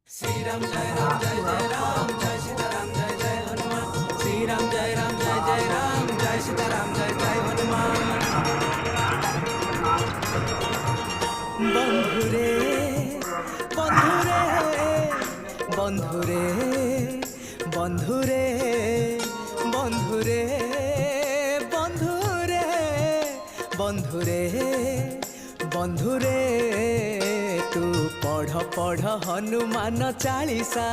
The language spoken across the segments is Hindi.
श्री राम जय राम जय जय राम जय सीताराम जय जय हनुमान। श्री राम जय जय राम जय सीताराम जय जय हनुमान। बंधुरे बंधुरे बंधुरे बंधुरे बंधुरे बंधुरे बंधुरे बंधुरे तू पढ़ पढ़ हनुमान चालीसा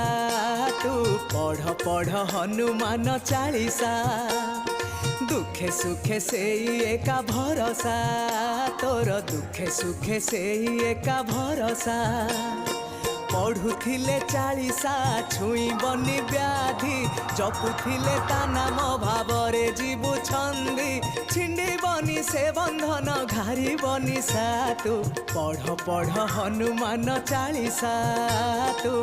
तू पढ़ पढ़ हनुमान चालीसा दुखे सुखे से एका भरोसा तोर दुखे सुखे से एका भरोसा पढ़ुथिले चालीसा छुई बनी व्याधि जपुथिले ता नाम भावरे जीवु छंदी छिंडी बनी से बंधन घारी बनी सा तू पढ़ पढ़ हनुमान चालीसा तू